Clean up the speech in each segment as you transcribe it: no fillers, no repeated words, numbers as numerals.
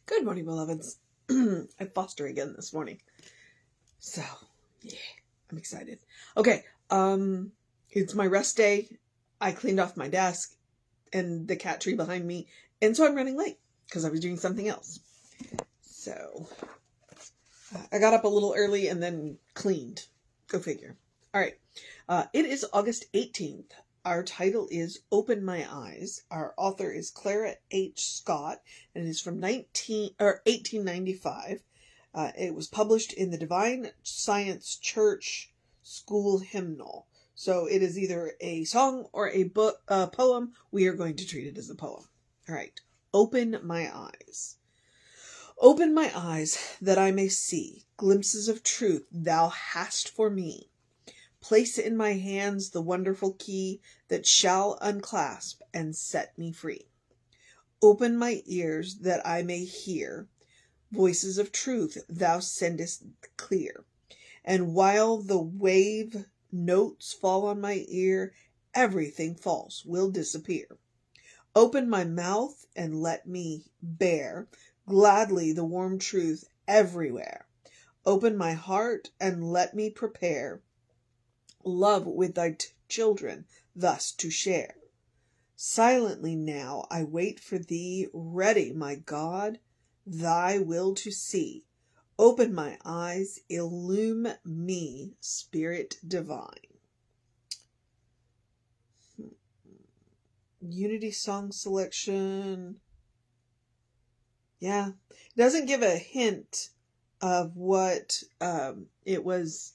Good morning, beloveds. I'm fostering again this morning. So, yeah, I'm excited. Okay, it's my rest day. I cleaned off my desk and the cat tree behind me, and so I'm running late because I was doing something else. So, I got up a little early and then cleaned. Go figure. All right. It is August 18th. Our title is Open My Eyes. Our author is Clara H. Scott, and it is from 1895. It was published in the Divine Science Church School Hymnal. So it is either a song or a poem. We are going to treat it as a poem. All right. Open my eyes. Open my eyes that I may see glimpses of truth thou hast for me. Place in my hands the wonderful key that shall unclasp and set me free. Open my ears that I may hear voices of truth thou sendest clear. And while the wave notes fall on my ear, everything false will disappear. Open my mouth and let me bear gladly the warm truth everywhere. Open my heart and let me prepare love with thy children thus to share. Silently now I wait for thee, ready, my God, thy will to see. Open my eyes, illume me, Spirit divine. Unity song selection. Yeah. It doesn't give a hint of what it was,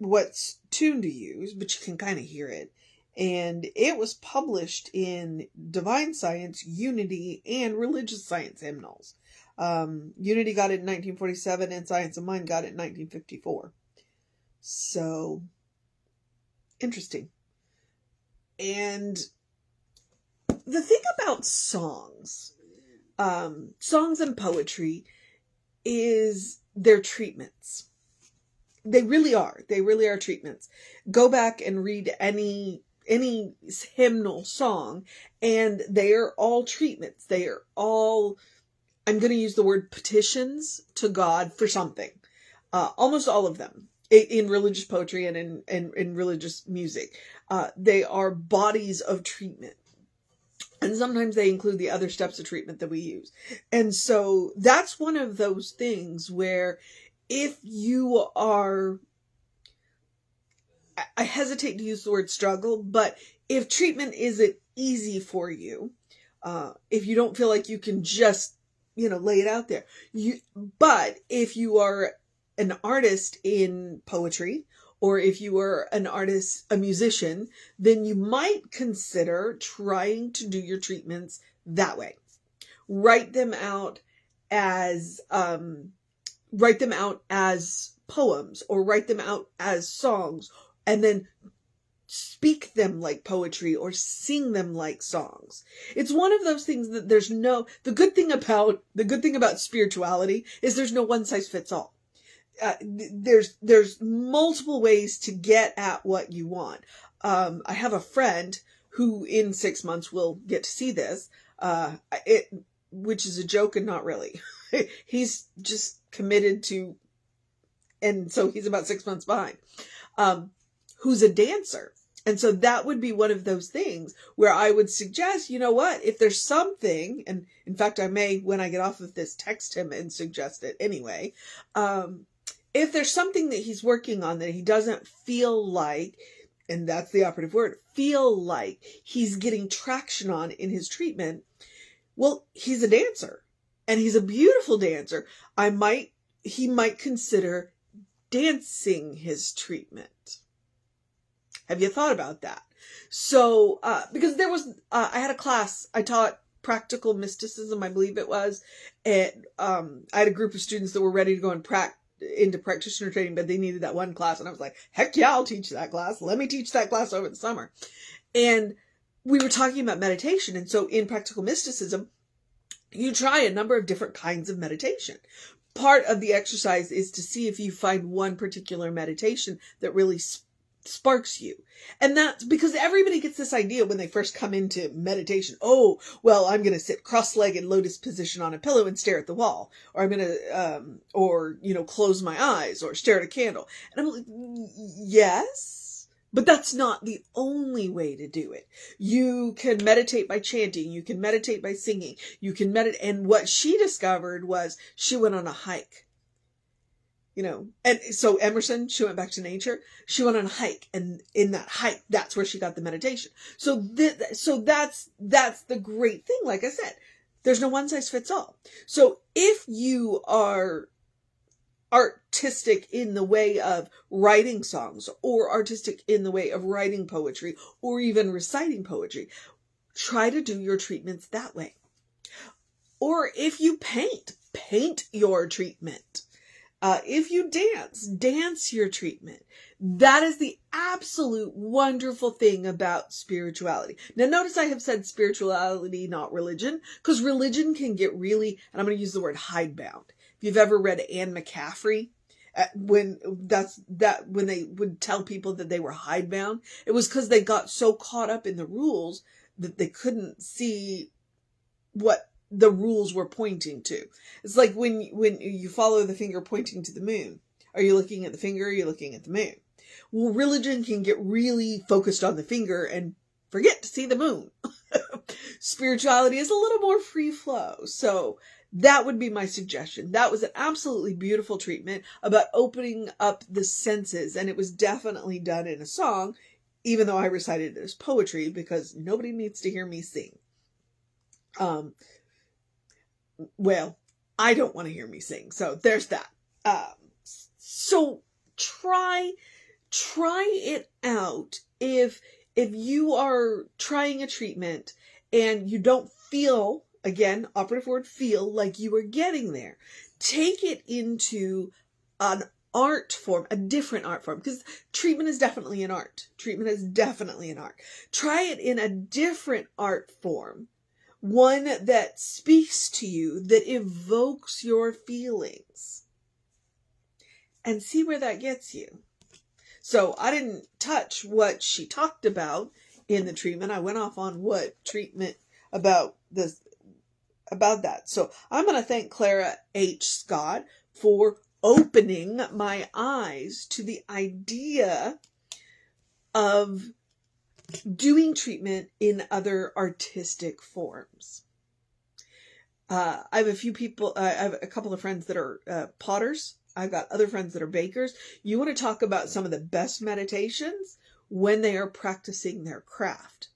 what's tune to use, but you can kind of hear it. And it was published in Divine Science, Unity, and Religious Science hymnals. Unity got it in 1947, and Science of Mind got it in 1954. So, interesting. And the thing about songs and poetry is their treatments. They really are. They really are treatments. Go back and read any hymnal song, and they are all treatments. They are all, I'm going to use the word petitions to God for something. Almost all of them in religious poetry and in religious music. They are bodies of treatment. And sometimes they include the other steps of treatment that we use. And so that's one of those things where if you are, I hesitate to use the word struggle, but if treatment isn't easy for you, if you don't feel like you can just, lay it out there, but if you are an artist in poetry, or if you are an artist, a musician, then you might consider trying to do your treatments that way. Write them out as poems, or write them out as songs, and then speak them like poetry or sing them like songs. It's one of those things that the good thing about spirituality is there's no one size fits all. There's multiple ways to get at what you want. I have a friend who in 6 months will get to see this, which is a joke and not really. He's just committed to, and so he's about 6 months behind, who's a dancer. And so that would be one of those things where I would suggest, if there's something, and in fact, I may, when I get off of this, text him and suggest it anyway. If there's something that he's working on that he doesn't feel like, and that's the operative word, feel like he's getting traction on in his treatment, well, he's a dancer and he's a beautiful dancer. He might consider dancing his treatment. Have you thought about that? So, because I had a class, I taught practical mysticism, I believe it was, and I had a group of students that were ready to go into practitioner training, but they needed that one class, and I was like, heck yeah, I'll teach that class. Let me teach that class over the summer. And we were talking about meditation, and so in practical mysticism, you try a number of different kinds of meditation. Part of the exercise is to see if you find one particular meditation that really sparks you. And that's because everybody gets this idea when they first come into meditation. Oh, well, I'm going to sit cross-legged lotus position on a pillow and stare at the wall. Or I'm going to, close my eyes or stare at a candle. And I'm like, yes, but that's not the only way to do it. You can meditate by chanting. You can meditate by singing. You can meditate. And what she discovered was she went on a hike. And so Emerson, she went back to nature. She went on a hike, and in that hike, that's where she got the meditation. So that's the great thing. Like I said, there's no one size fits all. So if you are artistic in the way of writing songs, or artistic in the way of writing poetry, or even reciting poetry, try to do your treatments that way. Or if you paint your treatment. If you dance your treatment. That is the absolute wonderful thing about spirituality. Now, notice I have said spirituality, not religion, because religion can get really, and I'm going to use the word hidebound. If you've ever read Anne McCaffrey, when they would tell people that they were hidebound, it was because they got so caught up in the rules that they couldn't see what the rules were pointing to. It's like when you follow the finger pointing to the moon. Are you looking at the finger? Or are you looking at the moon? Well, religion can get really focused on the finger and forget to see the moon. Spirituality is a little more free flow. So that would be my suggestion. That was an absolutely beautiful treatment about opening up the senses. And it was definitely done in a song, even though I recited it as poetry, because nobody needs to hear me sing. Well, I don't want to hear me sing. So there's that. So try it out. If you are trying a treatment and you don't feel, again, operative word, feel like you are getting there, take it into an art form, a different art form, because treatment is definitely an art. Treatment is definitely an art. Try it in a different art form. One that speaks to you, that evokes your feelings, and see where that gets you. So I didn't touch what she talked about in the treatment. I went off on what treatment about that. So I'm going to thank Clara H. Scott for opening my eyes to the idea of doing treatment in other artistic forms. I have I have a couple of friends that are potters. I've got other friends that are bakers. You want to talk about some of the best meditations when they are practicing their craft.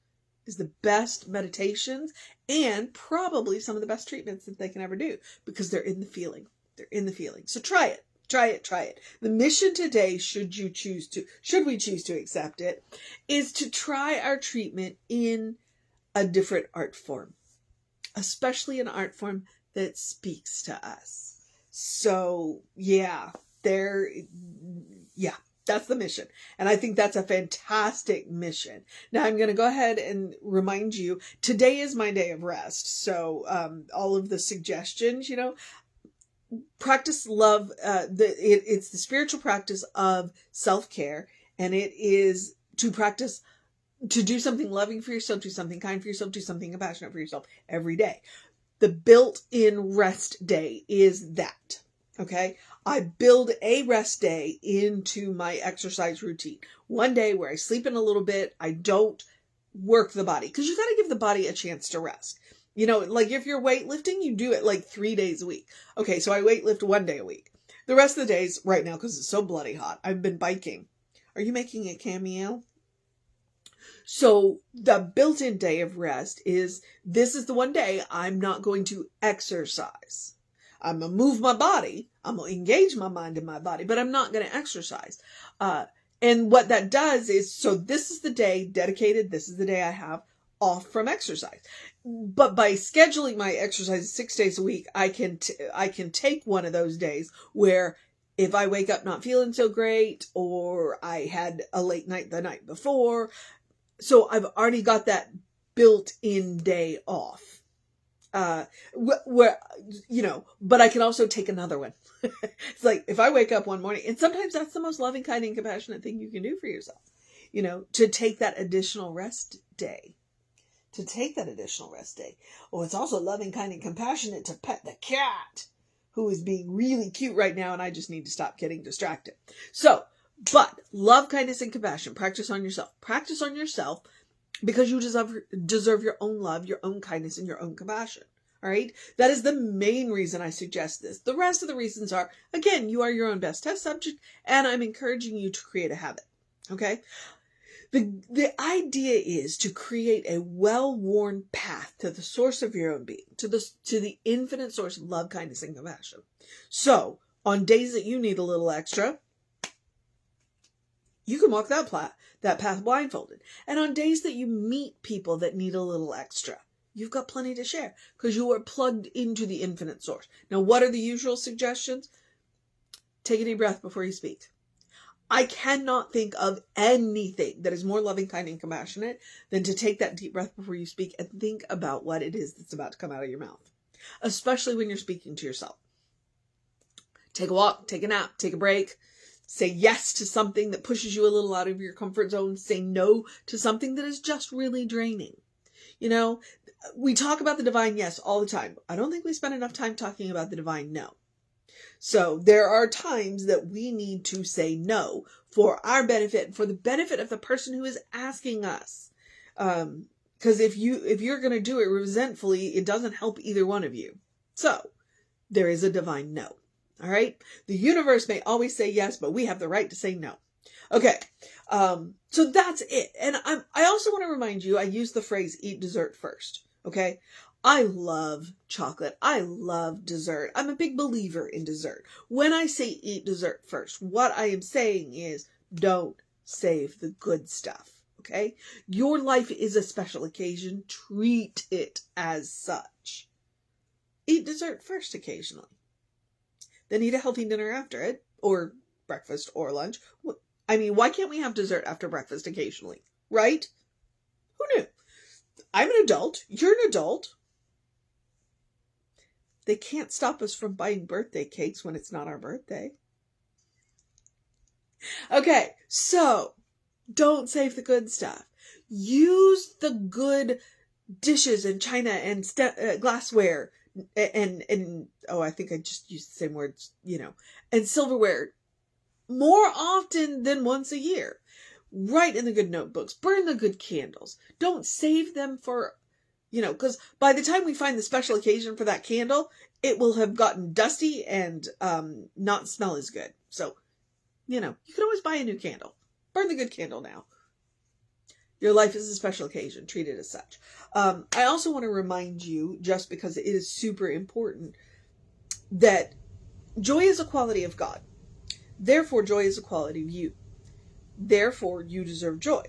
Is the best meditations and probably some of the best treatments that they can ever do, because they're in the feeling. They're in the feeling. So try it. Try it. The mission today, should we choose to accept it, is to try our treatment in a different art form, especially an art form that speaks to us. So that's the mission. And I think that's a fantastic mission. Now I'm going to go ahead and remind you, today is my day of rest. So, all of the suggestions, practice love. It's the spiritual practice of self-care, and it is to practice to do something loving for yourself, do something kind for yourself, do something compassionate for yourself every day. The built-in rest day is that. Okay, I build a rest day into my exercise routine. One day where I sleep in a little bit, I don't work the body, because you got to give the body a chance to rest. Like if you're weightlifting, you do it like 3 days a week. Okay, so I weightlift 1 day a week. The rest of the days right now, because it's so bloody hot, I've been biking. Are you making a cameo? So the built-in day of rest is, this is the one day I'm not going to exercise. I'm going to move my body. I'm going to engage my mind and my body, but I'm not going to exercise. And what that does is, so this is the day dedicated. This is the day I have off from exercise. But by scheduling my exercise 6 days a week, I can take one of those days where if I wake up not feeling so great, or I had a late night the night before, so I've already got that built-in day off. But I can also take another one. It's like if I wake up one morning, and sometimes that's the most loving, kind, and compassionate thing you can do for yourself. to take that additional rest day. Oh, it's also loving, kind, and compassionate to pet the cat, who is being really cute right now, and I just need to stop getting distracted. So, but love, kindness, and compassion. Practice on yourself. Practice on yourself because you deserve your own love, your own kindness, and your own compassion. All right? That is the main reason I suggest this. The rest of the reasons are, again, you are your own best test subject, and I'm encouraging you to create a habit. Okay? The idea is to create a well-worn path to the source of your own being, to the infinite source of love, kindness, and compassion. So, on days that you need a little extra, you can walk that path blindfolded. And on days that you meet people that need a little extra, you've got plenty to share because you are plugged into the infinite source. Now, what are the usual suggestions? Take a deep breath before you speak. I cannot think of anything that is more loving, kind, and compassionate than to take that deep breath before you speak and think about what it is that's about to come out of your mouth, especially when you're speaking to yourself. Take a walk, take a nap, take a break, say yes to something that pushes you a little out of your comfort zone, say no to something that is just really draining. We talk about the divine yes all the time. I don't think we spend enough time talking about the divine no. So there are times that we need to say no for our benefit and for the benefit of the person who is asking us. Because if you're going to do it resentfully, it doesn't help either one of you. So there is a divine no. All right. The universe may always say yes, but we have the right to say no. Okay. So that's it. And I also want to remind you, I use the phrase eat dessert first. Okay. I love chocolate. I love dessert. I'm a big believer in dessert. When I say eat dessert first, what I am saying is don't save the good stuff. Okay? Your life is a special occasion. Treat it as such. Eat dessert first occasionally. Then eat a healthy dinner after it, or breakfast or lunch. I mean, why can't we have dessert after breakfast occasionally? Right? Who knew? I'm an adult. You're an adult. They can't stop us from buying birthday cakes when it's not our birthday. Okay, so don't save the good stuff. Use the good dishes and china and glassware and I think I just used the same words, and silverware more often than once a year. Write in the good notebooks. Burn the good candles. Don't save them for because by the time we find the special occasion for that candle, it will have gotten dusty and not smell as good. So, you can always buy a new candle. Burn the good candle now. Your life is a special occasion. Treat it as such. I also want to remind you, just because it is super important, that joy is a quality of God. Therefore, joy is a quality of you. Therefore, you deserve joy.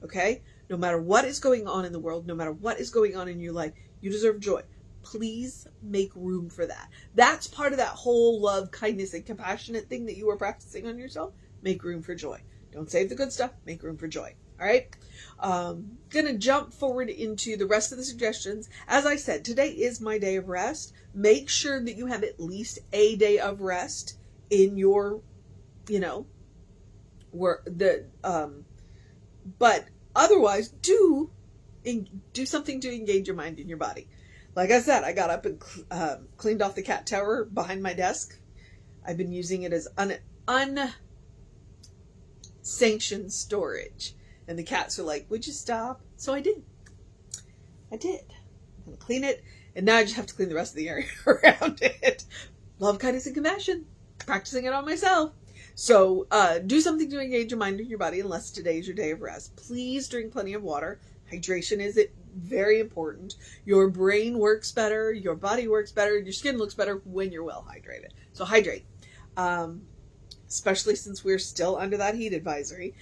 Okay? No matter what is going on in the world, no matter what is going on in your life, you deserve joy. Please make room for that. That's part of that whole love, kindness, and compassionate thing that you are practicing on yourself. Make room for joy. Don't save the good stuff. Make room for joy. All right? Gonna jump forward into the rest of the suggestions. As I said, today is my day of rest. Make sure that you have at least a day of rest in your, but otherwise, do something to engage your mind and your body. Like I said, I got up and cleaned off the cat tower behind my desk. I've been using it as unsanctioned storage. And the cats are like, would you stop? So I did. I'm going to clean it. And now I just have to clean the rest of the area around it. Love, kindness, and compassion. Practicing it on myself. So do something to engage your mind and your body unless today is your day of rest. Please drink plenty of water. Hydration is very important. Your brain works better. Your body works better. Your skin looks better when you're well hydrated. So hydrate. Especially since we're still under that heat advisory.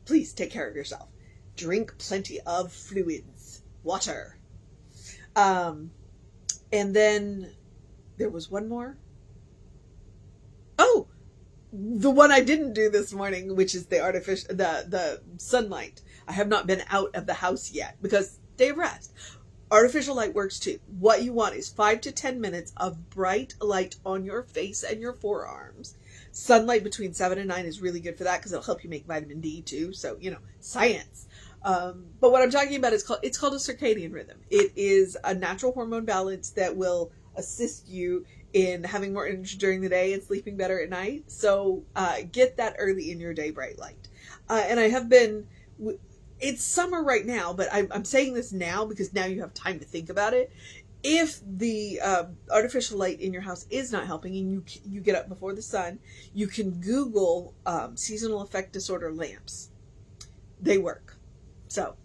Please take care of yourself. Drink plenty of fluids. Water. And then there was one more. Oh, the one I didn't do this morning, which is the sunlight. I have not been out of the house yet because day of rest. Artificial light works too. What you want is 5 to 10 minutes of bright light on your face and your forearms. Sunlight between 7 and 9 is really good for that because it'll help you make vitamin D too. So, science. But what I'm talking about is it's called a circadian rhythm. It is a natural hormone balance that will assist you in having more energy during the day and sleeping better at night. So get that early in your day bright light. And I have been, it's summer right now, but I'm saying this now because now you have time to think about it. If the artificial light in your house is not helping and you get up before the sun, you can Google seasonal effect disorder lamps. They work. So,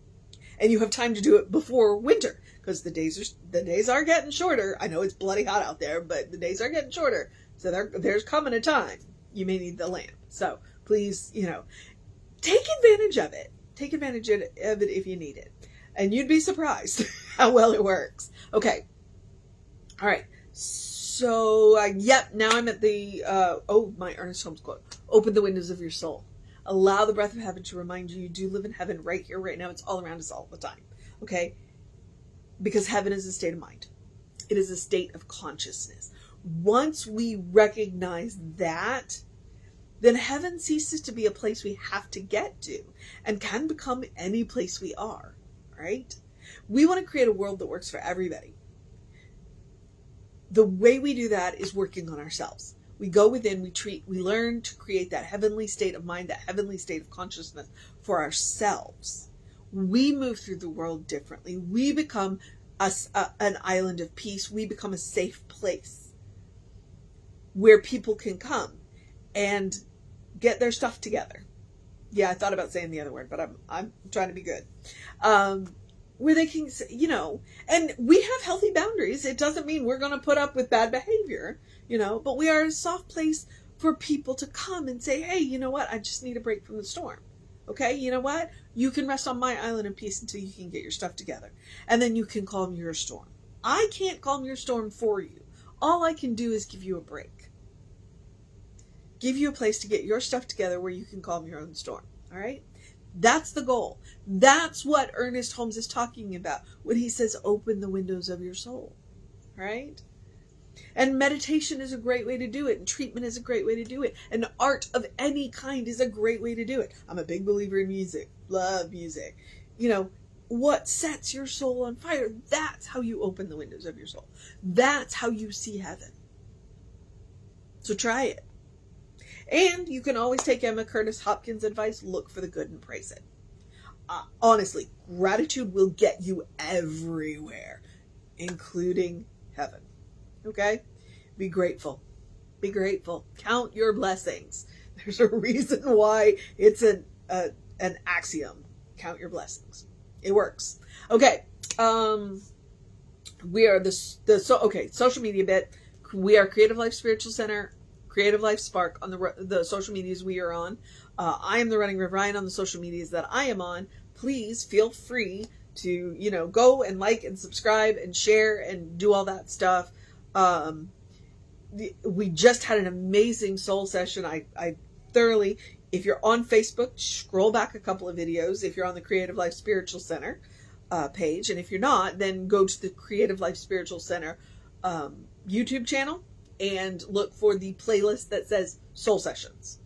and you have time to do it before winter because the days are getting shorter. I know it's bloody hot out there, but the days are getting shorter. So there's coming a time you may need the lamp. So please, take advantage of it. Take advantage of it if you need it. And you'd be surprised how well it works. Okay. All right. So, now I'm at the, my Ernest Holmes quote. Open the windows of your soul. Allow the breath of heaven to remind you do live in heaven right here, right now. It's all around us all the time. Okay? Because heaven is a state of mind. It is a state of consciousness. Once we recognize that, then heaven ceases to be a place we have to get to and can become any place we are. Right? We want to create a world that works for everybody. The way we do that is working on ourselves. We go within, we learn to create that heavenly state of mind, that heavenly state of consciousness for ourselves. We move through the world differently. We become an island of peace. We become a safe place where people can come and get their stuff together. Yeah, I thought about saying the other word, but I'm trying to be good. Where they can, and we have healthy boundaries. It doesn't mean we're going to put up with bad behavior, but we are a soft place for people to come and say, hey, you know what? I just need a break from the storm. Okay. You know what? You can rest on my island in peace until you can get your stuff together. And then you can calm your storm. I can't calm your storm for you. All I can do is give you a break. Give you a place to get your stuff together where you can calm your own storm. All right. That's the goal. That's what Ernest Holmes is talking about when he says, open the windows of your soul, right? And meditation is a great way to do it. And treatment is a great way to do it. And art of any kind is a great way to do it. I'm a big believer in music. Love music. What sets your soul on fire? That's how you open the windows of your soul. That's how you see heaven. So try it. And you can always take Emma Curtis Hopkins' advice, look for the good and praise it. Honestly, gratitude will get you everywhere, including heaven. Okay? Be grateful. Be grateful. Count your blessings. There's a reason why it's an axiom. Count your blessings. It works. Okay. We are social media bit. We are Creative Life Spiritual Center, Creative Life Spark on the social medias we are on. I am the Running River Ryan on the social medias that I am on. Please feel free to, go and like and subscribe and share and do all that stuff. We just had an amazing soul session. I thoroughly, if you're on Facebook, scroll back a couple of videos. If you're on the Creative Life Spiritual Center page, and if you're not, then go to the Creative Life Spiritual Center YouTube channel and look for the playlist that says Soul Sessions.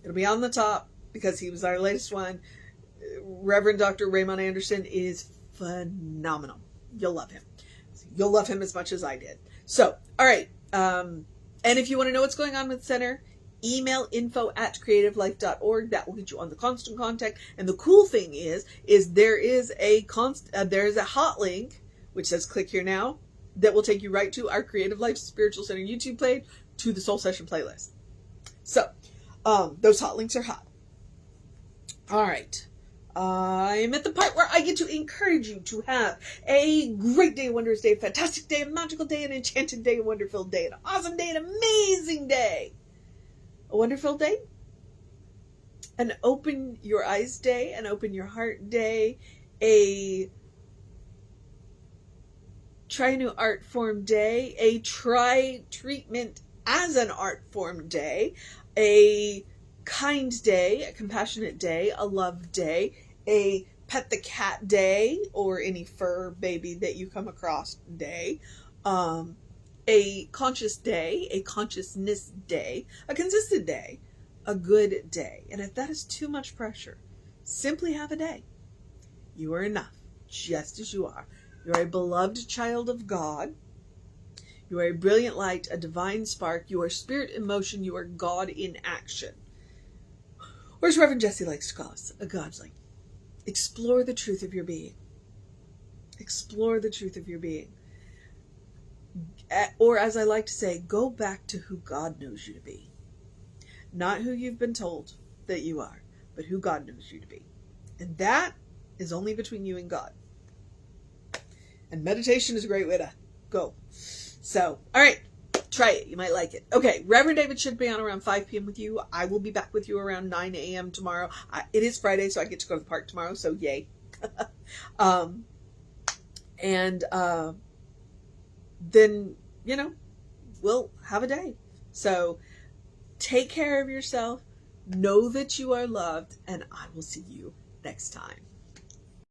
It'll be on the top because he was our latest one. Reverend Dr. Raymond Anderson is phenomenal. You'll love him. You'll love him as much as I did. So, all right. And if you want to know what's going on with the center, email info@creativelife.org. That will get you on the constant contact. And the cool thing is there is a hot link, which says click here now, that will take you right to our Creative Life Spiritual Center YouTube page to the Soul Session playlist. So, those hot links are hot. All right. I'm at the part where I get to encourage you to have a great day, a wondrous day, a fantastic day, a magical day, an enchanted day, a wonderful day, an awesome day, an amazing day. A wonderful day, an open your eyes day, an open your heart day, a try a new art form day, a try treatment as an art form day, a kind day, a compassionate day, a love day, a pet the cat day, or any fur baby that you come across day, a conscious day, a consciousness day, a consistent day, a good day. And if that is too much pressure, simply have a day. You are enough, just as you are. You're a beloved child of God. You are a brilliant light, a divine spark. You are spirit in motion. You are God in action. Or as Reverend Jesse likes to call us, a godling. Explore the truth of your being. Explore the truth of your being. Or as I like to say, go back to who God knows you to be. Not who you've been told that you are, but who God knows you to be. And that is only between you and God. And meditation is a great way to go. So, all right, try it. You might like it. Okay, Reverend David should be on around 5 p.m. with you. I will be back with you around 9 a.m. tomorrow. It is Friday, so I get to go to the park tomorrow, so yay. Then, we'll have a day. So take care of yourself. Know that you are loved, and I will see you next time.